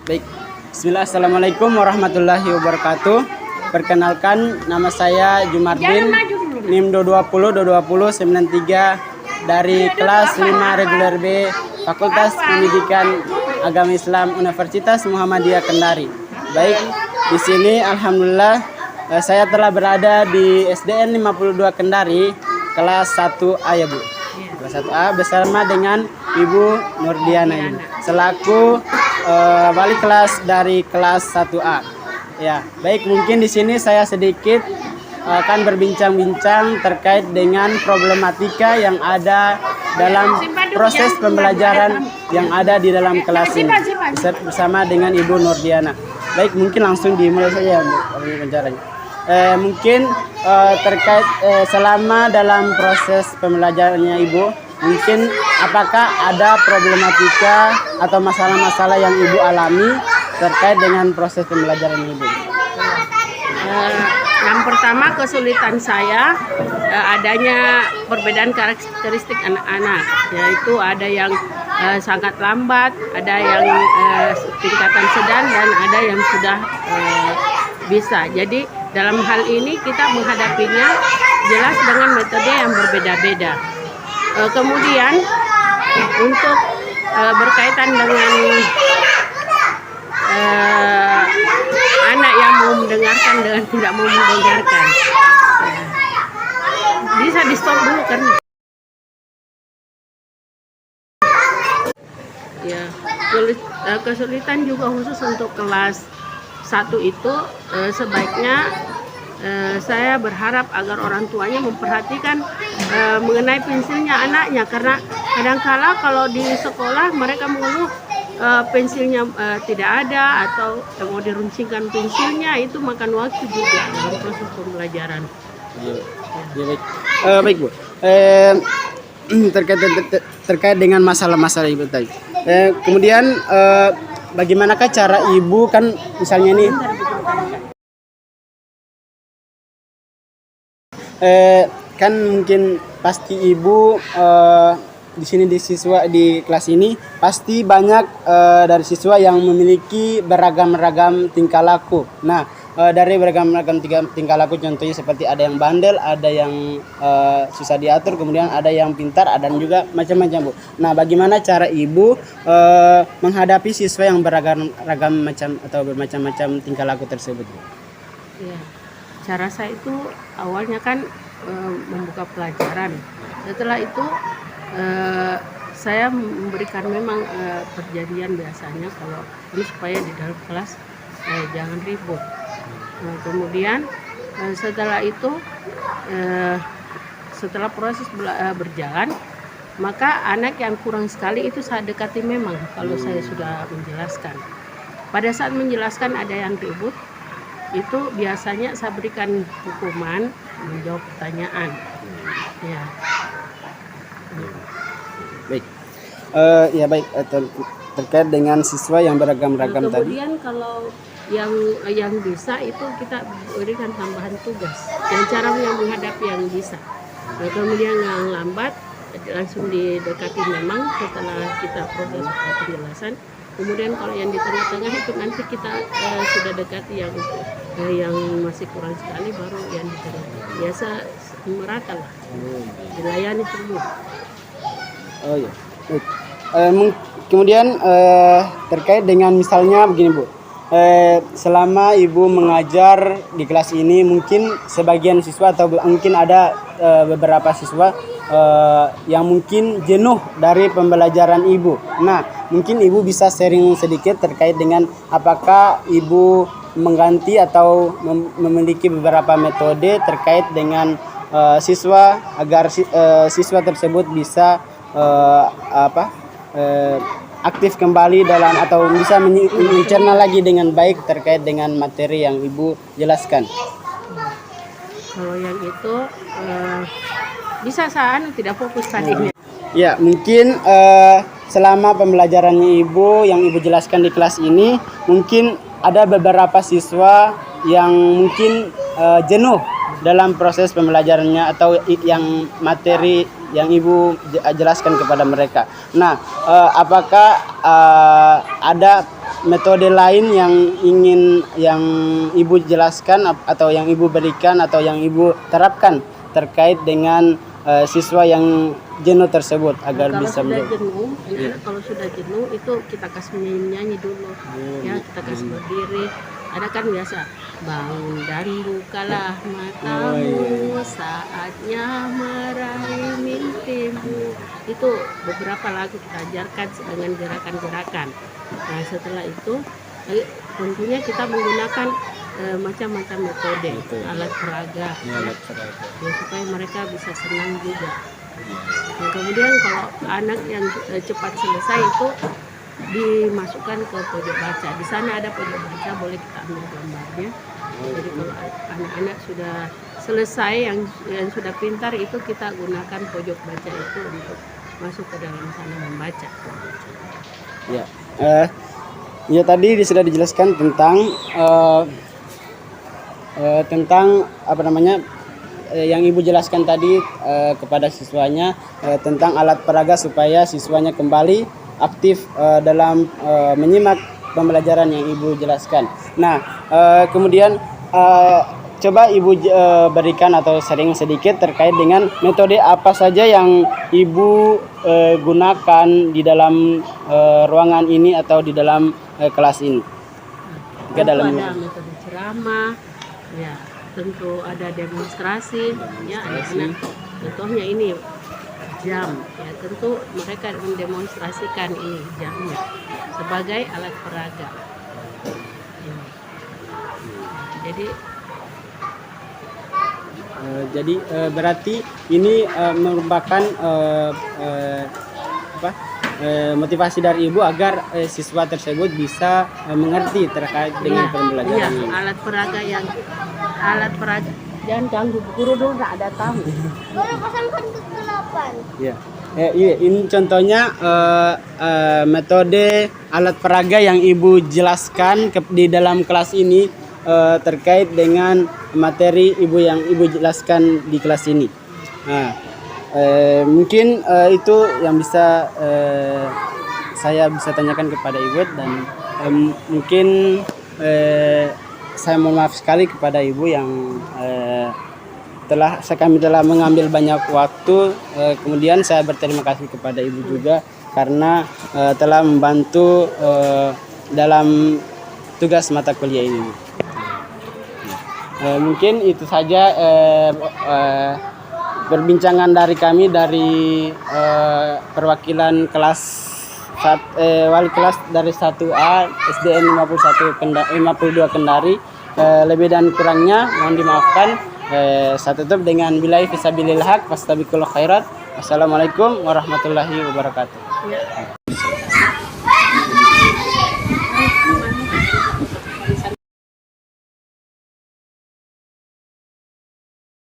Baik, Bismillah, Assalamualaikum warahmatullahi wabarakatuh. Perkenalkan, nama saya Jumardin, NIM 220-220-93 dari kelas 5 reguler B, Fakultas Pendidikan Agama Islam Universitas Muhammadiyah Kendari. Baik, di sini alhamdulillah saya telah berada di SDN 52 Kendari, kelas 1A ya Bu. Kelas 1A bersama dengan Ibu Nurdiana ini, selaku wali kelas dari kelas 1A. Ya, baik, mungkin di sini saya sedikit akan berbincang-bincang terkait dengan problematika yang ada dalam proses pembelajaran yang ada di dalam kelas ini bersama dengan Ibu Nurdiana. Baik, mungkin langsung dimulai saja Bu wawancaranya. Mungkin terkait selama dalam proses pembelajarannya Ibu, mungkin apakah ada problematika atau masalah-masalah yang Ibu alami terkait dengan proses pembelajaran Ibu? Yang pertama, kesulitan saya adanya perbedaan karakteristik anak-anak, yaitu ada yang sangat lambat, ada yang tingkatan sedang, dan ada yang sudah bisa. Jadi dalam hal ini kita menghadapinya jelas dengan metode yang berbeda-beda. Kemudian untuk berkaitan dengan anak yang mau mendengarkan dengan tidak mau mendengarkan, bisa di stop dulu kan? Ya, kesulitan juga khusus untuk kelas 1 itu sebaiknya saya berharap agar orang tuanya memperhatikan mengenai pensilnya anaknya, karena kadangkala kalau di sekolah mereka mengeluh pensilnya tidak ada atau mau diruncingkan pensilnya, itu makan waktu juga dalam proses pembelajaran. Ya, baik. Baik Bu, terkait dengan masalah-masalah Ibu tadi. Kemudian bagaimanakah cara Ibu, kan misalnya nih kan mungkin pasti Ibu di sini di kelas ini pasti banyak dari siswa yang memiliki beragam-ragam tingkah laku. Nah, dari beragam-ragam tingkah laku contohnya seperti ada yang bandel, ada yang susah diatur, kemudian ada yang pintar, ada juga macam-macam Bu. Nah, bagaimana cara Ibu menghadapi siswa yang beragam macam atau bermacam-macam tingkah laku tersebut Bu? Ya, cara saya itu awalnya kan membuka pelajaran. Setelah itu saya memberikan memang perjanjian biasanya kalau ini supaya di dalam kelas jangan ribut. Kemudian setelah itu setelah proses berjalan, maka anak yang kurang sekali itu saya dekati memang kalau saya sudah menjelaskan. Pada saat menjelaskan ada yang ribut, itu biasanya saya berikan hukuman menjawab pertanyaan. Ya. Baik, ya baik, terkait dengan siswa yang beragam-ragam tadi. Kemudian kalau yang bisa itu kita berikan tambahan tugas dan cara yang menghadapi yang bisa. Kemudian yang lambat langsung didekati memang setelah kita proses penjelasan. Kemudian kalau yang di tengah-tengah itu nanti kita sudah dekati yang masih kurang sekali, baru yang di tengah. Biasa merata lah, dilayani semua. Oh iya. Kemudian terkait dengan misalnya begini Bu, selama Ibu mengajar di kelas ini, mungkin sebagian siswa atau mungkin ada beberapa siswa yang mungkin jenuh dari pembelajaran Ibu. Nah, mungkin Ibu bisa sharing sedikit terkait dengan apakah Ibu mengganti atau memiliki beberapa metode terkait dengan siswa agar siswa tersebut bisa aktif kembali dalam atau bisa mencerna lagi dengan baik terkait dengan materi yang Ibu jelaskan. Kalau yang itu bisa saat tidak fokus tadi. Ya, mungkin selama pembelajarannya Ibu yang Ibu jelaskan di kelas ini, mungkin ada beberapa siswa yang mungkin jenuh dalam proses pembelajarannya atau yang materi yang Ibu jelaskan kepada mereka. Nah, apakah ada metode lain yang ingin yang Ibu jelaskan atau yang Ibu berikan atau yang Ibu terapkan terkait dengan siswa yang jenuh tersebut agar kalau bisa sudah menjadi jenuh, anak-anak kalau sudah jenuh itu kita kasih nyanyi dulu, ya kita kasih berdiri. Ada kan biasa bangun dan bukalah matamu, saatnya meraih mimpimu. Itu beberapa lagu kita ajarkan dengan gerakan-gerakan. Nah setelah itu tentunya kita menggunakan macam-macam metode alat peraga, ya, supaya mereka bisa senang juga. Nah, kemudian kalau anak yang cepat selesai itu dimasukkan ke pojok baca. Di sana ada pojok baca, boleh kita ambil gambarnya. Jadi kalau anak-anak sudah selesai yang sudah pintar itu kita gunakan pojok baca itu untuk masuk ke dalam sana membaca. Ya, ya tadi sudah dijelaskan tentang apa namanya yang Ibu jelaskan tadi kepada siswanya tentang alat peraga supaya siswanya kembali aktif dalam menyimak pembelajaran yang Ibu jelaskan. Nah, kemudian coba Ibu berikan atau sharing sedikit terkait dengan metode apa saja yang Ibu gunakan di dalam ruangan ini atau di dalam kelas ini. Ada metode ceramah, ya tentu ada demonstrasi, ya anak-anak. Contohnya ini jam, ya tentu mereka mendemonstrasikan ini jamnya sebagai alat peraga. Ya. Jadi berarti ini merupakan motivasi dari Ibu agar siswa tersebut bisa mengerti terkait dengan pembelajaran ini. Alat peraga jangan ganggu guru dulu, nggak ada tamu. Ya. Iya, ini contohnya metode alat peraga yang Ibu jelaskan di dalam kelas ini terkait dengan materi yang Ibu jelaskan di kelas ini. Nah, mungkin itu yang bisa saya bisa tanyakan kepada Ibu dan mungkin saya mohon maaf sekali kepada Ibu yang kami telah mengambil banyak waktu. Kemudian saya berterima kasih kepada Ibu juga karena telah membantu dalam tugas mata kuliah ini. Mungkin itu saja perbincangan dari kami dari perwakilan kelas wali kelas dari 1A SDN 52 Kendari. Lebih dan kurangnya mohon dimaafkan. Saya tutup dengan billahi fisabilillah haq fastabiqul khairat. Wassalamualaikum warahmatullahi wabarakatuh.